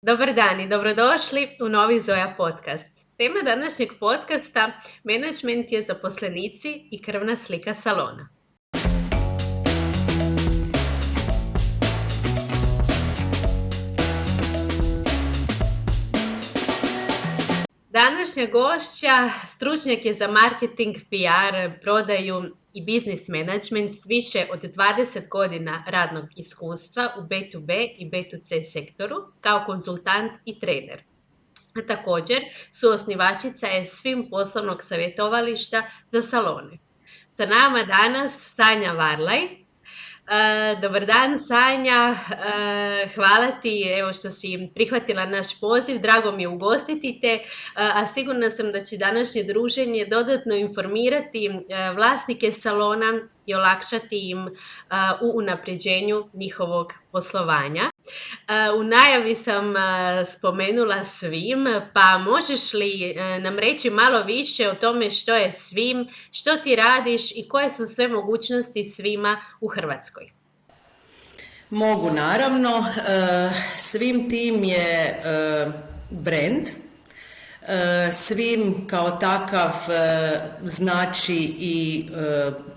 Dobar dan i dobrodošli u novi Zoja podcast. Tema današnjeg podcasta Menadžment je zaposlenici i krvna slika salona. Današnja gošća stručnjak je za marketing, PR, prodaju i biznis menadžment s više od 20 godina radnog iskustva u B2B i B2C sektoru kao konzultant i trener. A također suosnivačica je svim poslovnog savjetovališta za salone. Sa nama danas Sanja Varlaj. Dobar dan Sanja, hvala ti što si prihvatila naš poziv, drago mi je ugostiti te, a sigurna sam da će današnje druženje dodatno informirati vlasnike salona i olakšati im u unapređenju njihovog poslovanja. U najavi sam spomenula svim, pa možeš li nam reći malo više o tome što je svim, što ti radiš i koje su sve mogućnosti svima u Hrvatskoj? Mogu, naravno. Svim tim je brand. Svim kao takav znači i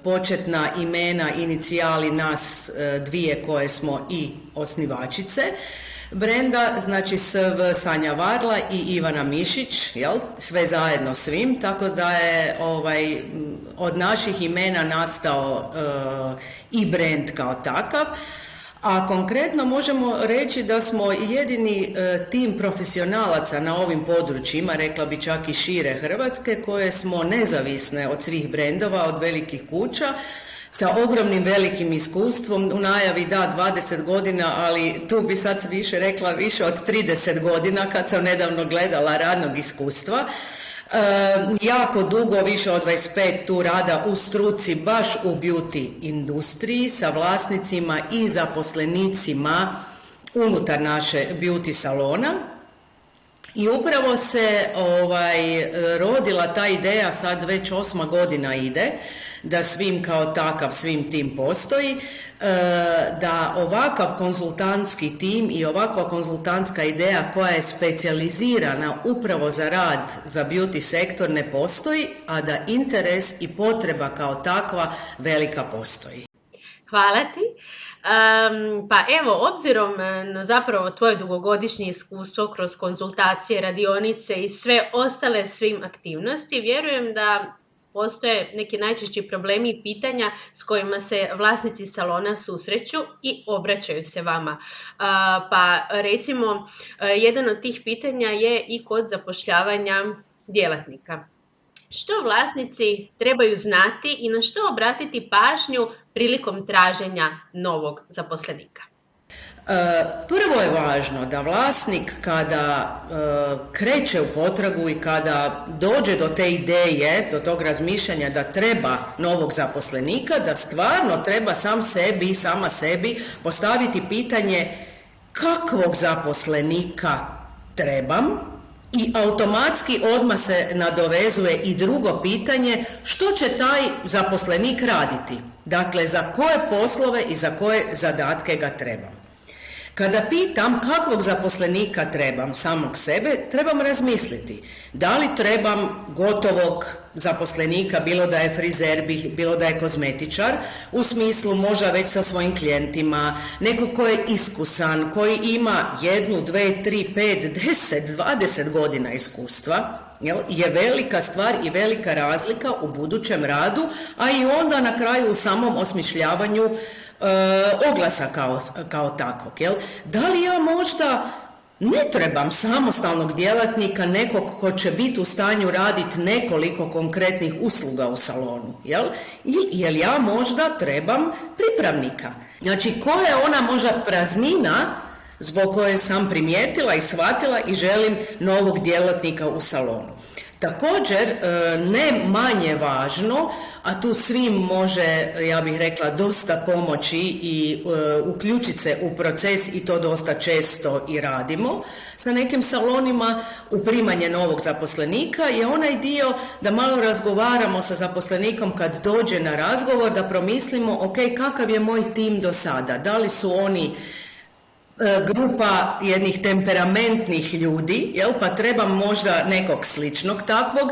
početna imena, inicijali nas dvije koje smo i osnivačice brenda, znači SV Sanja Varla i Ivana Mišić, jel? Sve zajedno svim, tako da je od naših imena nastao i brand kao takav. A konkretno možemo reći da smo jedini tim profesionalaca na ovim područjima, rekla bi čak i šire Hrvatske, koje smo nezavisne od svih brendova, od velikih kuća, sa ogromnim velikim iskustvom. U najavi 20 godina, ali tu bi sad više rekla više od 30 godina kad sam nedavno gledala radnog iskustva. Jako dugo, više od 25 tu rada u struci baš u beauty industriji sa vlasnicima i zaposlenicima unutar naše beauty salona. I upravo se rodila ta ideja, sad već 8 godina ide, da svim kao takav, svim tim postoji, da ovakav konzultantski tim i ovakva konzultantska ideja koja je specijalizirana upravo za rad za beauty sektor ne postoji, a da interes i potreba kao takva velika postoji. Hvala ti. Pa evo, obzirom na zapravo tvoje dugogodišnje iskustvo kroz konzultacije, radionice i sve ostale svim aktivnosti, vjerujem da postoje neki najčešći problemi i pitanja s kojima se vlasnici salona susreću i obraćaju se vama. Pa recimo, jedan od tih pitanja je i kod zapošljavanja djelatnika. Što vlasnici trebaju znati i na što obratiti pažnju prilikom traženja novog zaposlenika? Prvo je važno da vlasnik kada kreće u potragu i kada dođe do te ideje, do tog razmišljanja da treba novog zaposlenika, da stvarno treba sam sebi i sama sebi postaviti pitanje kakvog zaposlenika trebam, i automatski odmah se nadovezuje i drugo pitanje što će taj zaposlenik raditi. Dakle, za koje poslove i za koje zadatke ga trebam. Kada pitam kakvog zaposlenika trebam samog sebe, trebam razmisliti da li trebam gotovog zaposlenika, bilo da je frizer, bilo da je kozmetičar, u smislu možda već sa svojim klijentima, neko ko je iskusan, koji ima 1, 2, 3, 5, 10, 20 godina iskustva, je velika stvar i velika razlika u budućem radu, a i onda na kraju u samom osmišljavanju oglasa kao takvog. Da li ja možda ne trebam samostalnog djelatnika, nekog ko će biti u stanju raditi nekoliko konkretnih usluga u salonu? Jel ja možda trebam pripravnika? Znači, koja je ona možda praznina zbog koje sam primijetila i shvatila i želim novog djelatnika u salonu? Također, ne manje važno, a tu svim može, ja bih rekla, dosta pomoći i uključiti se u proces, i to dosta često i radimo sa nekim salonima, u primanje novog zaposlenika, je onaj dio da malo razgovaramo sa zaposlenikom kad dođe na razgovor, da promislimo, ok, kakav je moj tim do sada, da li su oni grupa jednih temperamentnih ljudi, jel, pa trebam možda nekog sličnog takvog,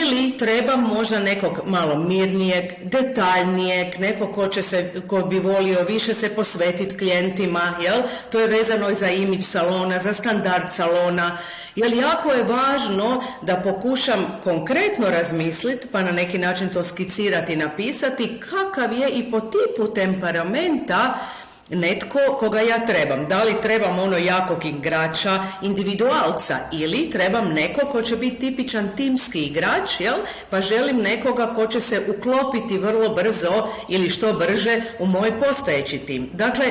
ili trebam možda nekog malo mirnijeg, detaljnijeg, nekog ko bi volio više se posvetiti klijentima, jel? To je vezano i za imidž salona, za standard salona, jer jako je važno da pokušam konkretno razmisliti, pa na neki način to skicirati i napisati, kakav je i po tipu temperamenta netko koga ja trebam. Da li trebam ono jakog igrača, individualca, ili trebam neko ko će biti tipičan timski igrač, jel? Pa želim nekoga ko će se uklopiti vrlo brzo ili što brže u moj postojeći tim. Dakle,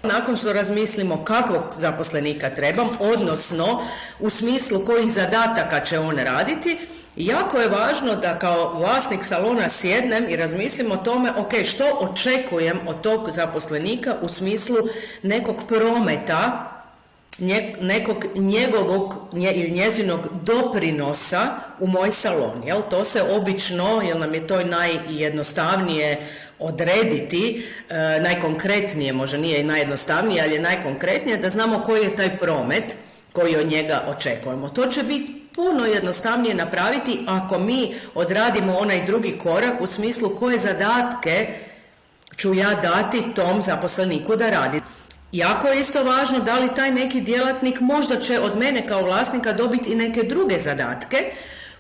nakon što razmislimo kakvog zaposlenika trebam, odnosno u smislu kojih zadataka će on raditi, jako je važno da kao vlasnik salona sjednem i razmislim o tome, ok, što očekujem od tog zaposlenika u smislu nekog prometa, nekog njegovog ili njezinog doprinosa u moj salon. Jel? To se obično, jer nam je to najjednostavnije odrediti, najkonkretnije, možda nije i najjednostavnije, ali je najkonkretnije da znamo koji je taj promet koji od njega očekujemo. To će biti puno jednostavnije napraviti ako mi odradimo onaj drugi korak u smislu koje zadatke ću ja dati tom zaposleniku da radi. Jako je isto važno da li taj neki djelatnik možda će od mene kao vlasnika dobiti i neke druge zadatke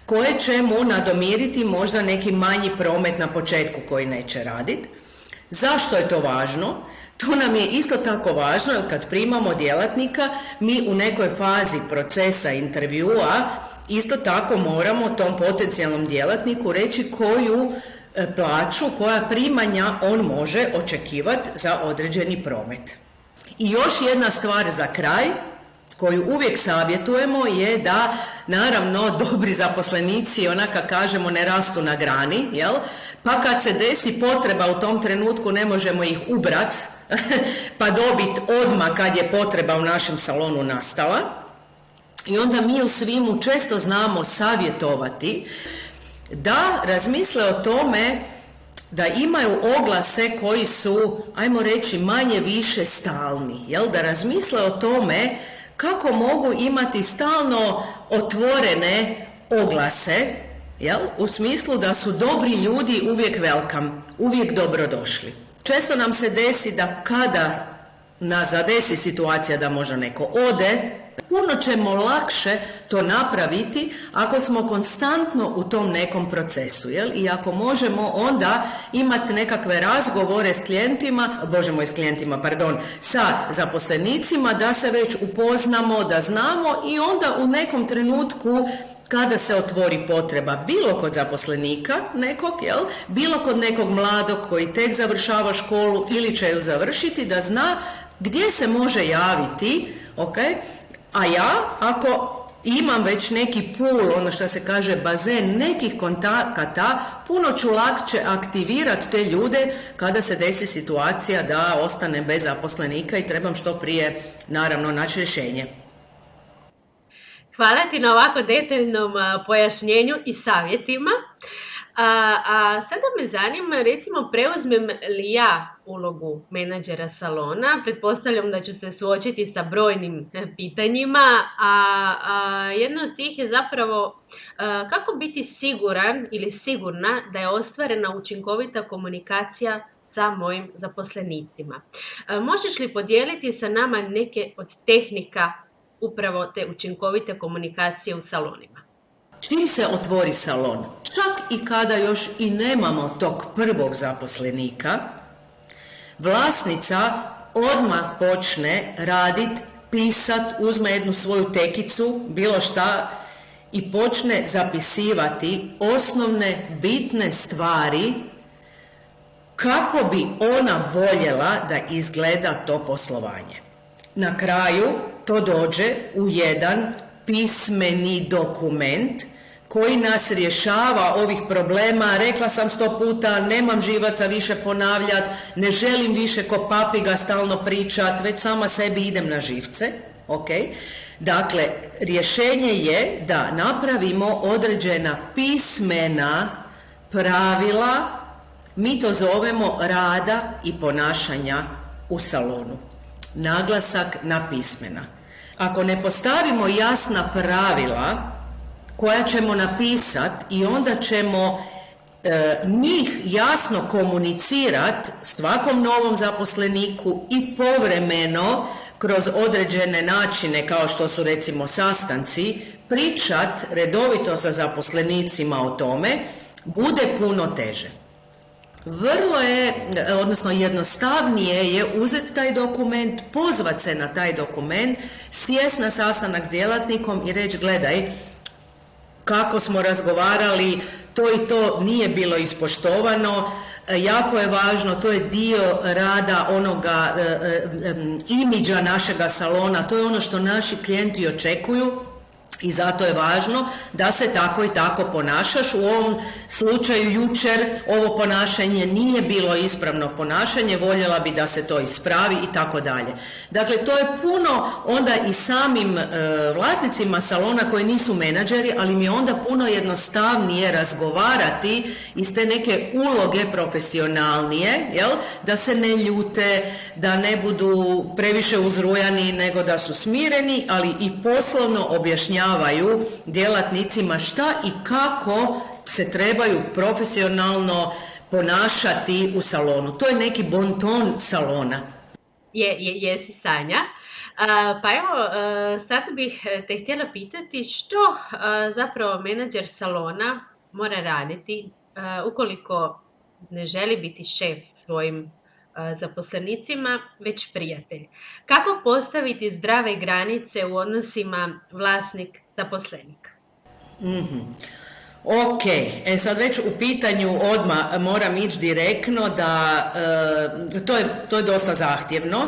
koje će mu nadomiriti možda neki manji promet na početku koji neće raditi. Zašto je to važno? To nam je isto tako važno jer kad primamo djelatnika, mi u nekoj fazi procesa intervjua isto tako moramo tom potencijalnom djelatniku reći koju plaću, koja primanja on može očekivati za određeni promet. I još jedna stvar za kraj koju uvijek savjetujemo je da, naravno, dobri zaposlenici, onaka kažemo, ne rastu na grani, jel? Pa kad se desi potreba u tom trenutku ne možemo ih ubrat, pa dobiti odmah kad je potreba u našem salonu nastala. I onda mi u svimu često znamo savjetovati da razmisle o tome da imaju oglase koji su, ajmo reći, manje više stalni, jel? Da razmisle o tome kako mogu imati stalno otvorene oglase, jel? U smislu da su dobri ljudi uvijek welcome, uvijek dobrodošli. Često nam se desi da kada nas zadesi situacija da možda neko ode, puno ćemo lakše to napraviti ako smo konstantno u tom nekom procesu, jel? I ako možemo onda imati nekakve razgovore s sa zaposlenicima, da se već upoznamo, da znamo i onda u nekom trenutku kada se otvori potreba, bilo kod zaposlenika nekog, jel? Bilo kod nekog mladog koji tek završava školu ili će ju završiti, da zna gdje se može javiti, ok? A ja, ako imam već neki pool, ono što se kaže bazen nekih kontakata, puno ću lakše aktivirati te ljude kada se desi situacija da ostane bez zaposlenika i trebam što prije, naravno, naći rješenje. Hvala ti na ovako detaljnom pojašnjenju i savjetima. A sada me zanima, recimo, preuzmem li ja ulogu menadžera salona, pretpostavljam da ću se suočiti sa brojnim pitanjima, a jedno od tih je zapravo kako biti siguran ili sigurna da je ostvarena učinkovita komunikacija sa mojim zaposlenicima. Možeš li podijeliti sa nama neke od tehnika upravo te učinkovite komunikacije u salonima? Čim se otvori salon, čak i kada još i nemamo tog prvog zaposlenika, vlasnica odmah počne radit, pisat, uzme jednu svoju tekicu, bilo šta, i počne zapisivati osnovne bitne stvari kako bi ona voljela da izgleda to poslovanje. Na kraju to dođe u jedan pismeni dokument koji nas rješava ovih problema. Rekla sam 100 puta, nemam živaca više ponavljati, ne želim više ko papiga stalno pričat, već sama sebi idem na živce. Okay? Dakle, rješenje je da napravimo određena pismena pravila, mi to zovemo rada i ponašanja u salonu. naglasak na pismena. Ako ne postavimo jasna pravila koja ćemo napisati i onda ćemo njih jasno komunicirati svakom novom zaposleniku i povremeno kroz određene načine kao što su recimo sastanci, pričat redovito sa zaposlenicima o tome, bude puno teže. Vrlo je, odnosno jednostavnije je uzeti taj dokument, pozvat se na taj dokument, sjest na sastanak s djelatnikom i reći gledaj, kako smo razgovarali, to i to nije bilo ispoštovano, jako je važno, to je dio rada onoga imidža našega salona, to je ono što naši klijenti očekuju i zato je važno da se tako i tako ponašaš. U ovom slučaju jučer ovo ponašanje nije bilo ispravno ponašanje, voljela bi da se to ispravi i tako dalje. Dakle, to je puno onda i samim vlasnicima salona koji nisu menadžeri, ali mi je onda puno jednostavnije razgovarati iz te neke uloge profesionalnije, jel? Da se ne ljute, da ne budu previše uzrujani nego da su smireni, ali i poslovno objašnjavaju djelatnicima šta i kako se trebaju profesionalno ponašati u salonu. To je neki bonton salona. Jesi, Sanja. Pa evo, sad bih te htjela pitati što zapravo menadžer salona mora raditi ukoliko ne želi biti šef svojim zaposlenicima, već prijatelj. Kako postaviti zdrave granice u odnosima vlasnik-zaposlenik? Ok, sad već u pitanju odmah moram ići direktno da to je dosta zahtjevno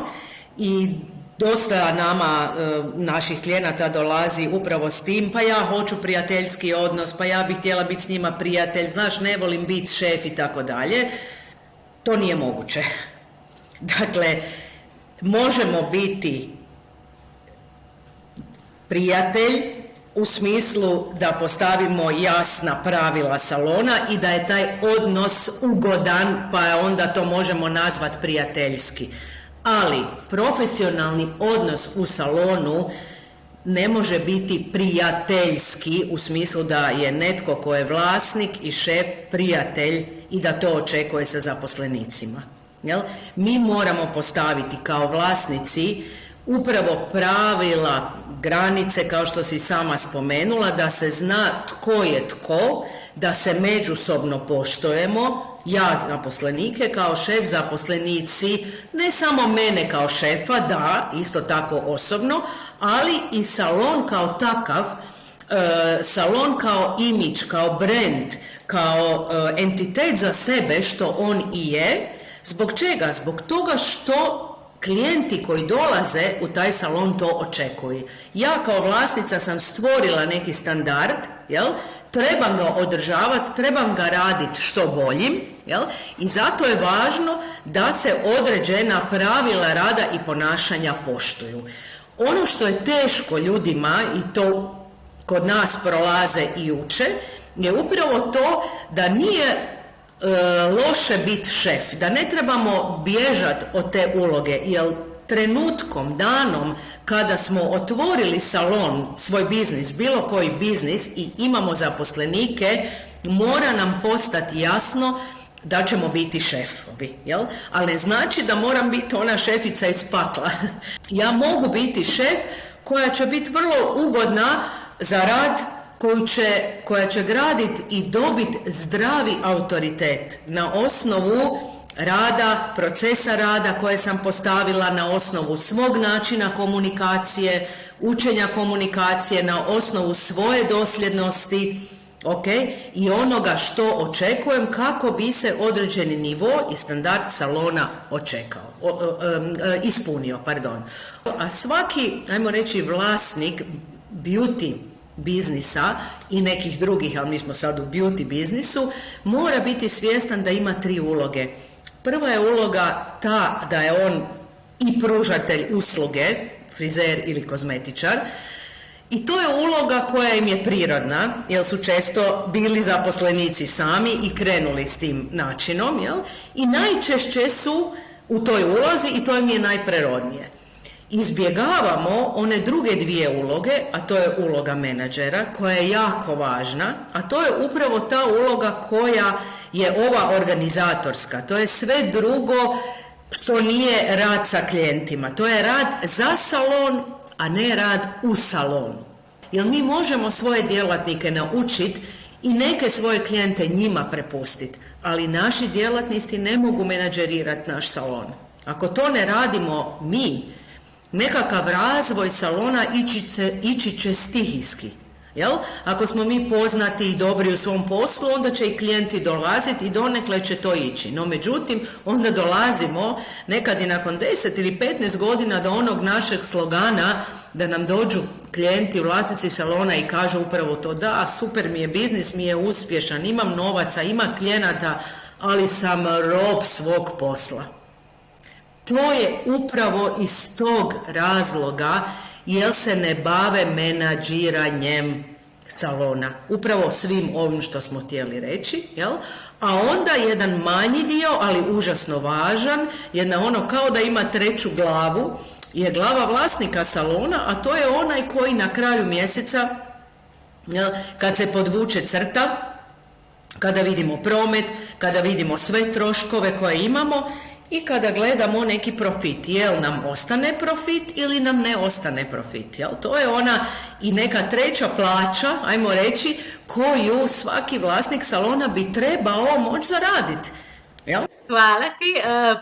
i dosta nama, naših klijenata dolazi upravo s tim, pa ja hoću prijateljski odnos, pa ja bih htjela biti s njima prijatelj, znaš, ne volim biti šef i tako dalje. To nije moguće. Dakle, možemo biti prijatelj u smislu da postavimo jasna pravila salona i da je taj odnos ugodan, pa onda to možemo nazvati prijateljski. Ali profesionalni odnos u salonu ne može biti prijateljski u smislu da je netko ko je vlasnik i šef prijatelj i da to očekuje sa zaposlenicima. Jel? Mi moramo postaviti kao vlasnici upravo pravila, granice, kao što si sama spomenula, da se zna tko je tko, da se međusobno poštujemo, ja zaposlenike kao šef, zaposlenici, ne samo mene kao šefa, da, isto tako osobno, ali i salon kao takav, salon kao imidž, kao brand, kao entitet za sebe što on i je. Zbog čega? Zbog toga što klijenti koji dolaze u taj salon to očekuju. Ja kao vlasnica sam stvorila neki standard, jel? Trebam ga održavati, trebam ga raditi što boljim, jel? I zato je važno da se određena pravila rada i ponašanja poštuju. Ono što je teško ljudima, i to kod nas prolaze i uče, je upravo to da nije loše biti šef, da ne trebamo bježati od te uloge, jer trenutkom, danom kada smo otvorili salon, svoj biznis, bilo koji biznis i imamo zaposlenike, mora nam postati jasno da ćemo biti šefovi, jel? Ali ne znači da moram biti ona šefica iz pakla. Ja mogu biti šef koja će biti vrlo ugodna za rad, koja će graditi i dobiti zdravi autoritet na osnovu rada, procesa rada koje sam postavila, na osnovu svog načina komunikacije, učenja komunikacije, na osnovu svoje dosljednosti, i onoga što očekujem kako bi se određeni nivo i standard salona ispunio. A svaki, ajmo reći, vlasnik beauty biznisa i nekih drugih, ali mi smo sad u beauty biznisu, mora biti svjestan da ima 3 uloge. Prva je uloga ta da je on i pružatelj usluge, frizer ili kozmetičar, i to je uloga koja im je prirodna, jer su često bili zaposlenici sami i krenuli s tim načinom, jel? I najčešće su u toj ulozi i to im je najprirodnije. izbjegavamo one druge dvije uloge, a to je uloga menadžera koja je jako važna, a to je upravo ta uloga koja je ova organizatorska. To je sve drugo što nije rad sa klijentima. To je rad za salon, a ne rad u salonu. Jer mi možemo svoje djelatnike naučiti i neke svoje klijente njima prepustiti, ali naši djelatnici ne mogu menadžerirati naš salon. Ako to ne radimo mi, nekakav razvoj salona ići će stihijski. Jel? Ako smo mi poznati i dobri u svom poslu, onda će i klijenti dolaziti i donekle će to ići. No međutim, onda dolazimo nekad i nakon 10 ili 15 godina do onog našeg slogana da nam dođu klijenti, vlasnici salona i kažu upravo to: da, super mi je, biznis mi je uspješan, imam novaca, ima klijenata, ali sam rob svog posla. To je upravo iz tog razloga jer se ne bave menadžiranjem salona. Upravo svim ovim što smo htjeli reći, jel? A onda jedan manji dio, ali užasno važan, jedna ono kao da ima treću glavu, je glava vlasnika salona, a to je onaj koji na kraju mjeseca, jel, kad se podvuče crta, kada vidimo promet, kada vidimo sve troškove koje imamo, i kada gledamo neki profit, jel nam ostane profit ili nam ne ostane profit. Jel? To je ona i neka treća plaća, ajmo reći, koju svaki vlasnik salona bi trebao moći zaraditi. Jel? Hvala ti,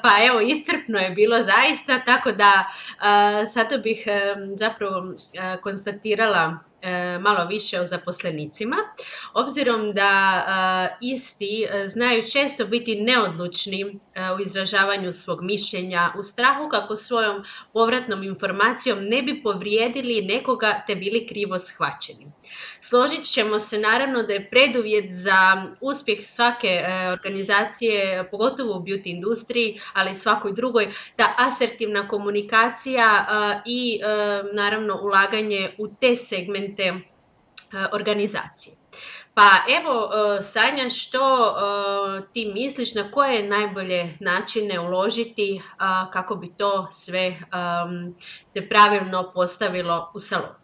pa evo, iscrpno je bilo zaista, tako da sada bih zapravo konstatirala malo više o zaposlenicima, obzirom da isti znaju često biti neodlučni u izražavanju svog mišljenja u strahu kako svojom povratnom informacijom ne bi povrijedili nekoga te bili krivo shvaćeni. Složit ćemo se naravno da je preduvjet za uspjeh svake organizacije, pogotovo u beauty industriji, ali i svakoj drugoj, ta asertivna komunikacija i naravno ulaganje u te segmente organizacije. Pa evo, Sanja, što ti misliš, na koje najbolje načine uložiti kako bi to sve se pravilno postavilo u salonu?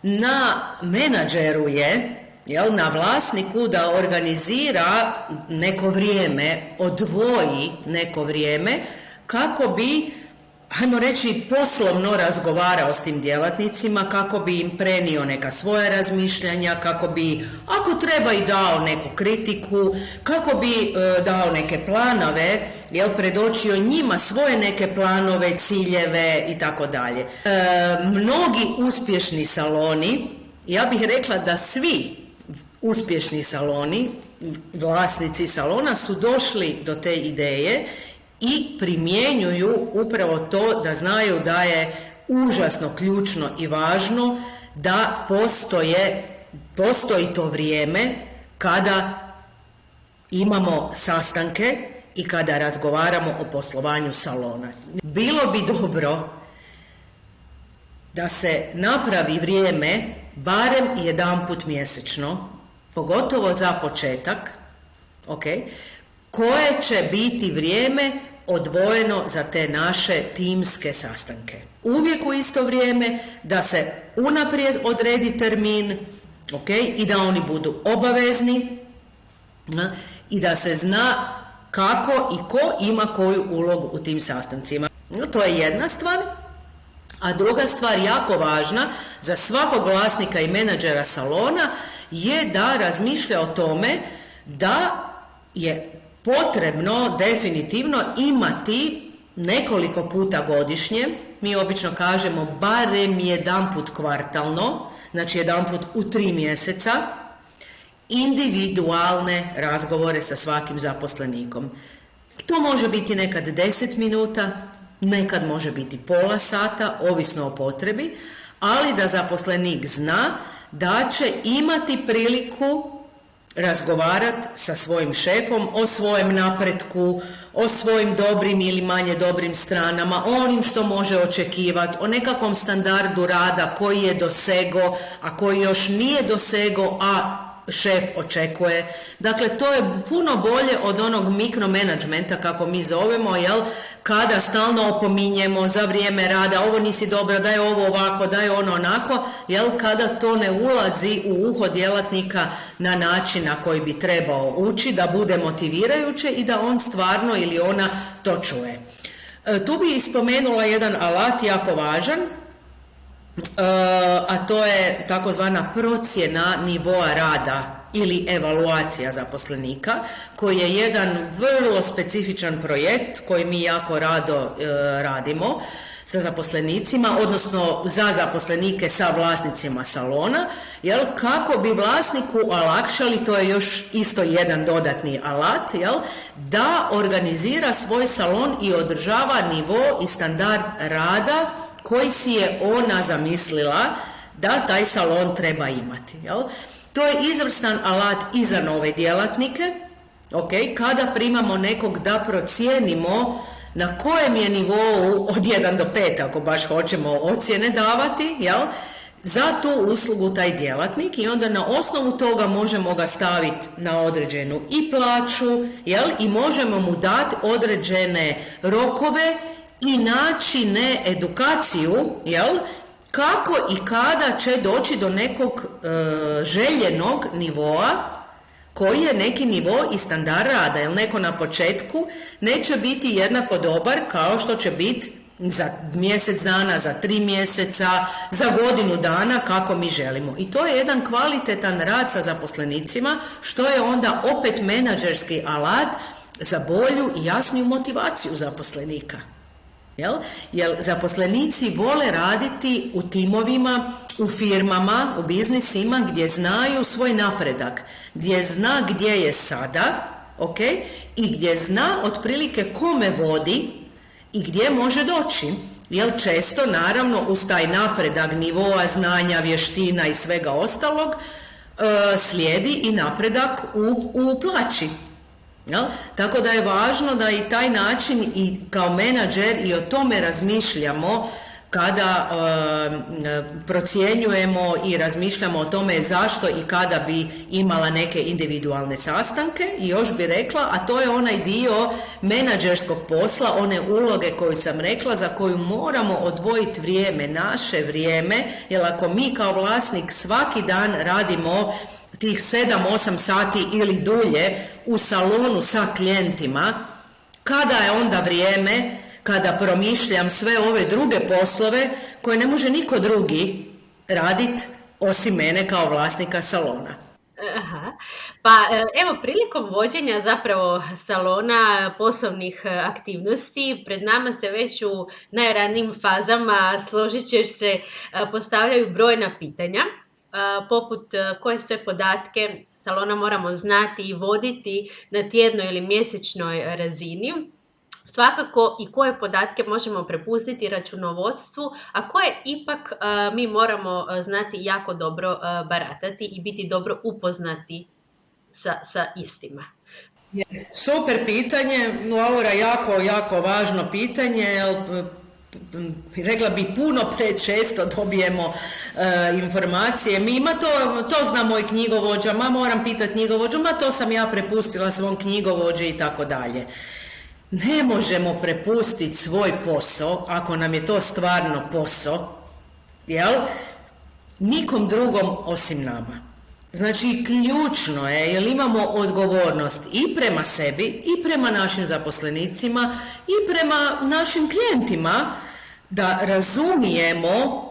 Na menadžeru je, jel, na vlasniku da organizira neko vrijeme, odvoji neko vrijeme kako bi, hajmo reći, poslovno razgovarao s tim djelatnicima, kako bi im prenio neka svoja razmišljanja, kako bi, ako treba, i dao neku kritiku, kako bi dao neke planove, jel, predočio njima svoje neke planove, ciljeve i tako dalje. Mnogi uspješni saloni, ja bih rekla da svi uspješni saloni, vlasnici salona, su došli do te ideje i primjenjuju upravo to da znaju da je užasno ključno i važno da postoji to vrijeme kada imamo sastanke i kada razgovaramo o poslovanju salona. Bilo bi dobro da se napravi vrijeme barem jedanput mjesečno, pogotovo za početak, koje će biti vrijeme odvojeno za te naše timske sastanke. Uvijek u isto vrijeme, da se unaprijed odredi termin, i da oni budu obavezni, i da se zna kako i ko ima koju ulogu u tim sastancima. To je jedna stvar. A druga stvar, jako važna za svakog vlasnika i menadžera salona, je da razmišlja o tome da je potrebno definitivno imati nekoliko puta godišnje, mi obično kažemo barem jedanput kvartalno, znači jedanput u 3 mjeseca, individualne razgovore sa svakim zaposlenikom. To može biti nekad 10 minuta, nekad može biti pola sata, ovisno o potrebi, ali da zaposlenik zna da će imati priliku razgovarati sa svojim šefom o svojem napretku, o svojim dobrim ili manje dobrim stranama, o onim što može očekivati, o nekakvom standardu rada koji je dosego, a koji još nije dosego, a šef očekuje. Dakle, to je puno bolje od onog mikromanagementa, kako mi zovemo, jel? Kada stalno opominjemo za vrijeme rada, ovo nisi dobro, daj ovo ovako, daj ono onako, jel? Kada to ne ulazi u uho djelatnika na način na koji bi trebao ući, da bude motivirajuće i da on stvarno ili ona to čuje. Tu bi spomenula jedan alat jako važan, a to je takozvana procjena nivoa rada ili evaluacija zaposlenika, koji je jedan vrlo specifičan projekt koji mi jako rado radimo sa zaposlenicima, odnosno za zaposlenike sa vlasnicima salona, jel, kako bi vlasniku olakšali, to je još isto jedan dodatni alat, jel, da organizira svoj salon i održava nivo i standard rada koji si je ona zamislila da taj salon treba imati. Jel? To je izvrstan alat i za nove djelatnike, okay? Kada primamo nekog da procijenimo na kojem je nivou od 1 do 5, ako baš hoćemo ocjene davati, jel? Za tu uslugu taj djelatnik, i onda na osnovu toga možemo ga staviti na određenu i plaću, jel? I možemo mu dati određene rokove i načine, edukaciju, jel, kako i kada će doći do nekog željenog nivoa koji je neki nivo i standard rada, jer neko na početku neće biti jednako dobar kao što će biti za mjesec dana, za 3 mjeseca, za godinu dana, kako mi želimo. I to je jedan kvalitetan rad sa zaposlenicima, što je onda opet menadžerski alat za bolju i jasniju motivaciju zaposlenika. Jer zaposlenici vole raditi u timovima, u firmama, u biznisima gdje znaju svoj napredak, gdje zna gdje je sada, okay? I gdje zna otprilike kome vodi i gdje može doći. Jer često, naravno, uz taj napredak nivoa znanja, vještina i svega ostalog, slijedi i napredak u plaći. Ja? Tako da je važno da i taj način i kao menadžer i o tome razmišljamo kada procjenjujemo i razmišljamo o tome zašto i kada bi imala neke individualne sastanke. I još bi rekla, a to je onaj dio menadžerskog posla, one uloge koju sam rekla, za koju moramo odvojiti vrijeme, naše vrijeme, jer ako mi kao vlasnik svaki dan radimo tih 7-8 sati ili dulje u salonu sa klijentima, kada je onda vrijeme kada promišljam sve ove druge poslove koje ne može niko drugi raditi osim mene kao vlasnika salona. Aha. Pa evo, prilikom vođenja zapravo salona, poslovnih aktivnosti, pred nama se već u najranijim fazama, složit ćeš se, postavljaju brojna pitanja, poput koje sve podatke salona moramo znati i voditi na tjednoj ili mjesečnoj razini. Svakako i koje podatke možemo prepustiti računovodstvu, a koje ipak mi moramo znati jako dobro baratati i biti dobro upoznati sa istima. Super pitanje, Laura, jako važno pitanje. Rekla bi, puno prečesto dobijemo informacije. To zna moj knjigovođa, moram pitati knjigovođu, to sam ja prepustila svom knjigovođi i tako dalje. Ne možemo prepustiti svoj posao, ako nam je to stvarno posao, jel, nikom drugom osim nama. Znači, ključno je, jer imamo odgovornost i prema sebi, i prema našim zaposlenicima, i prema našim klijentima, da razumijemo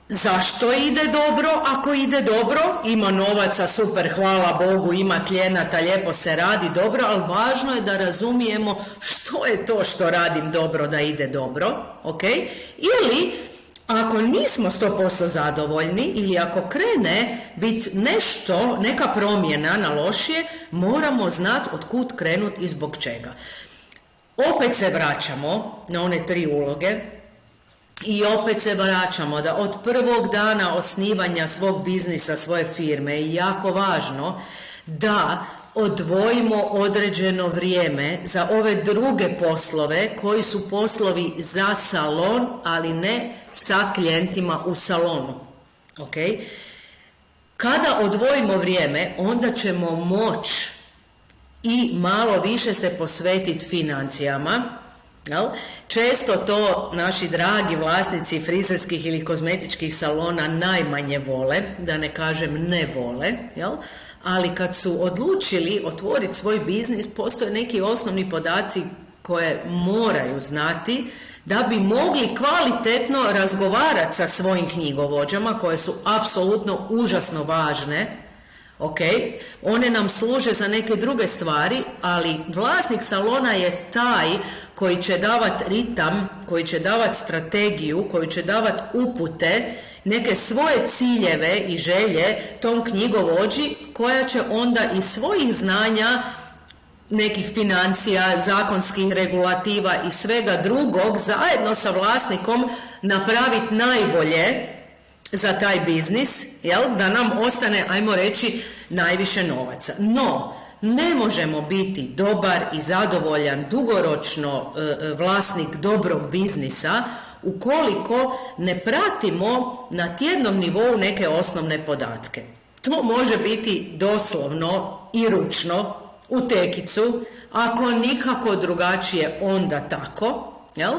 zašto ide dobro. Ako ide dobro, ima novaca, super, hvala Bogu, ima klijenata, lijepo se radi, dobro, ali važno je da razumijemo što je to što radim dobro da ide dobro, ok? Ili ako nismo 100% zadovoljni ili ako krene biti nešto, neka promjena na lošije, moramo znati od kud krenuti i zbog čega. Opet se vraćamo na one 3 uloge i opet se vraćamo da od prvog dana osnivanja svog biznisa, svoje firme je jako važno da odvojimo određeno vrijeme za ove druge poslove koji su poslovi za salon, ali ne sa klijentima u salonu. Okay? Kada odvojimo vrijeme, onda ćemo moći i malo više se posvetiti financijama. Jel? Često to naši dragi vlasnici frizerskih ili kozmetičkih salona najmanje vole, da ne kažem ne vole, jel? Ali kad su odlučili otvoriti svoj biznis, postoje neki osnovni podaci koje moraju znati da bi mogli kvalitetno razgovarati sa svojim knjigovođama, koje su apsolutno užasno važne. Ok, one nam služe za neke druge stvari, ali vlasnik salona je taj koji će davati ritam, koji će davati strategiju, koji će davati upute, neke svoje ciljeve i želje tom knjigovođi, koja će onda iz svojih znanja, nekih financija, zakonskih regulativa i svega drugog zajedno sa vlasnikom napraviti najbolje za taj biznis, jel? Da nam ostane, ajmo reći, najviše novaca. No, ne možemo biti dobar i zadovoljan dugoročno vlasnik dobrog biznisa ukoliko ne pratimo na tjednom nivou neke osnovne podatke. To može biti doslovno i ručno u tekicu, ako nikako drugačije onda tako, jel?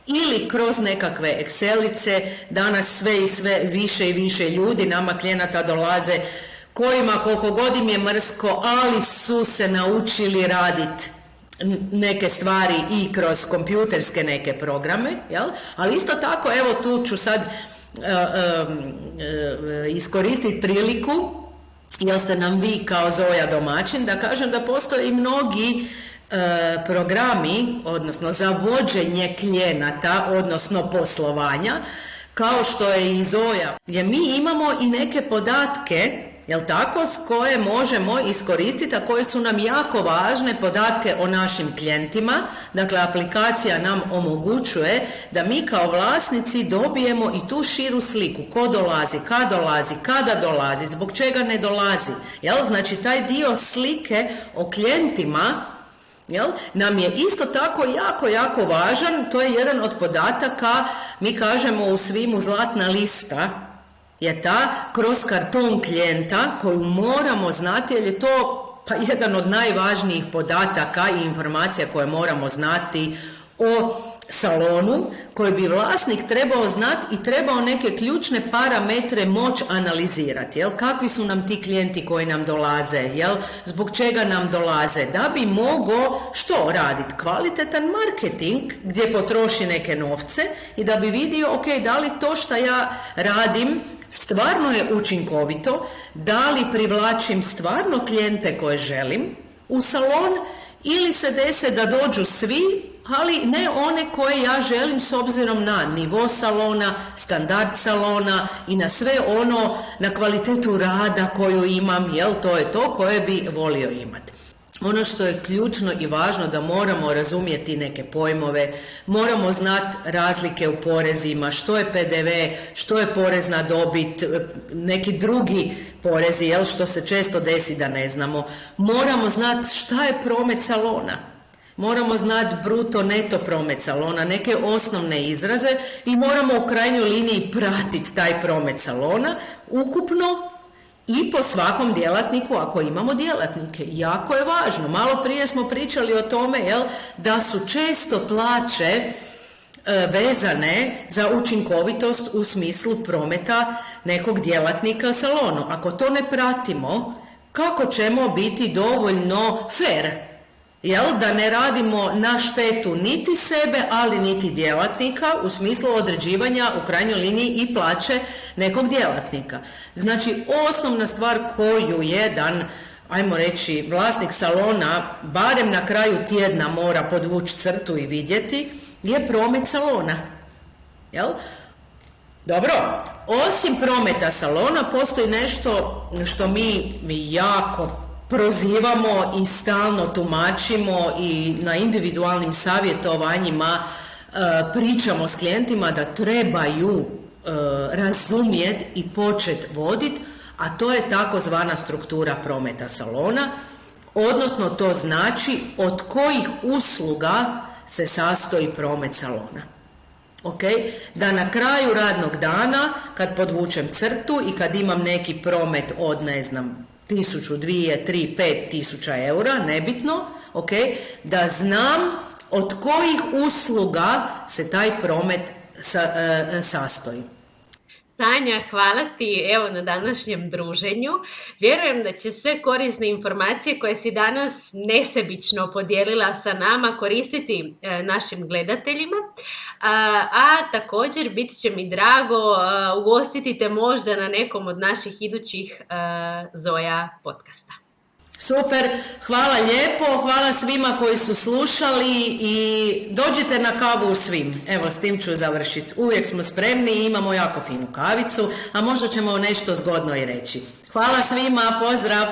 Ili kroz nekakve Excelice. Danas sve i sve više i više ljudi, nama klijenata dolaze kojima koliko god im je mrsko, ali su se naučili raditi neke stvari i kroz kompjuterske neke programe, jel? Ali isto tako, evo tu ću sad iskoristiti priliku, jel ste nam vi kao Zoja domaćin, da kažem da postoje i mnogi programi, odnosno za vođenje klijenata, odnosno poslovanja, kao što je i Zoja, gdje mi imamo i neke podatke, jel tako, s koje možemo iskoristiti, a koje su nam jako važne, podatke o našim klijentima. Dakle, aplikacija nam omogućuje da mi kao vlasnici dobijemo i tu širu sliku. Ko dolazi, kad dolazi, kada dolazi, zbog čega ne dolazi. Jel? Znači, taj dio slike o klijentima, jel, nam je isto tako jako, jako važan. To je jedan od podataka, mi kažemo u Svimu zlatna lista, je ta kroz karton klijenta koju moramo znati, jer je to jedan od najvažnijih podataka i informacija koje moramo znati o salonu, koji bi vlasnik trebao znati i trebao neke ključne parametre moći analizirati. Jel? Kakvi su nam ti klijenti koji nam dolaze, jel? Zbog čega nam dolaze, da bi mogao što raditi? Kvalitetan marketing gdje potroši neke novce i da bi vidio, ok, da li to što ja radim stvarno je učinkovito, da li privlačim stvarno klijente koje želim u salon, ili se dese da dođu svi, ali ne one koje ja želim s obzirom na nivo salona, standard salona i na sve ono, na kvalitetu rada koju imam, jel, to je to koje bi volio imati. Ono što je ključno i važno, da moramo razumjeti neke pojmove, moramo znati razlike u porezima, što je PDV, što je porez na dobit, neki drugi porezi, jel, što se često desi da ne znamo. Moramo znati šta je promet salona. Moramo znati bruto, neto promet salona, neke osnovne izraze i moramo u krajnjoj liniji pratiti taj promet salona ukupno i po svakom djelatniku ako imamo djelatnike. Jako je važno. Malo prije smo pričali o tome, jel, da su često plaće vezane za učinkovitost u smislu prometa nekog djelatnika salonu. Ako to ne pratimo, kako ćemo biti dovoljno fair? Jel, da ne radimo na štetu niti sebe, ali niti djelatnika u smislu određivanja u krajnjoj liniji i plaće nekog djelatnika. Znači, osnovna stvar koju jedan, ajmo reći, vlasnik salona barem na kraju tjedna mora podvući crtu i vidjeti je promet salona. Jel? Dobro, osim prometa salona postoji nešto što mi jako prozivamo i stalno tumačimo i na individualnim savjetovanjima pričamo s klijentima da trebaju razumjeti i početi voditi, a to je takozvana struktura prometa salona, odnosno to znači od kojih usluga se sastoji promet salona. Ok, da na kraju radnog dana, kad podvučem crtu i kad imam neki promet od, ne znam, 1000, 2, 3, 5.000 eura, nebitno, ok, da znam od kojih usluga se taj promet sastoji. Tanja, hvala ti evo na današnjem druženju. Vjerujem da će sve korisne informacije koje si danas nesebično podijelila sa nama koristiti našim gledateljima, a također bit će mi drago ugostiti te možda na nekom od naših idućih Zoja podcasta. Super, hvala lijepo, hvala svima koji su slušali i dođite na kavu u svim. Evo, s tim ću završiti. Uvijek smo spremni i imamo jako finu kavicu, a možda ćemo nešto zgodno i reći. Hvala svima, pozdrav!